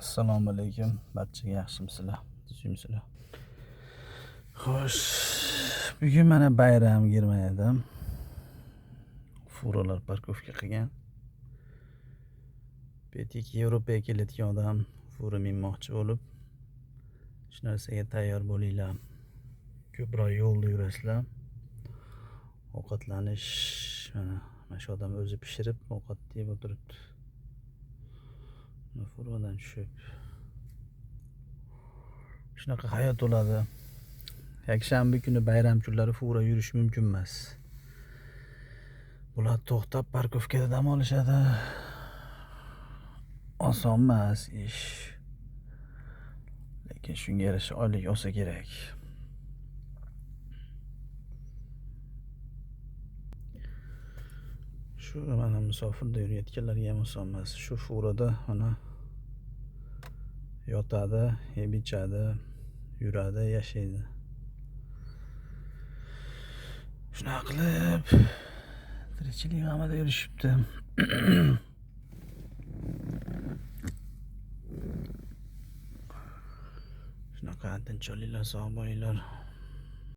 Assalomu alaykum. Barchaga yaxshimisizlar? Tuzimsizlar? Xo'sh, bugun mana bayram 27. Furalar parkovka qilgan. Betik Yevropaga kelayotgan odam fura minmoqchi bo'lib, shu narsaga tayyor bo'linglar. Ko'proq yo'lda yurasizlar. Ovqatlanish mana shu odam o'zi pishirib ovqat yeb o'tiribdi. Furadan tushib shunaqa hayot bo'ladi. Yakshanba kuni bayram kunlari fura yurish mumkin emas. Bular to'xtab parkovkada dam olishadi. Oson emas ish. Lekin shunga yarasha oylik olsa kerak. Shu mana musofirda yurayotganlarga ham oson emas. Shu furada mana yotadi, yeb ichadi, yuradi, yashaydi. Shunaqa qilib tirikchilik g'amida yurishibdi. Shunaqa tinch olinglar, sog' bo'linglar.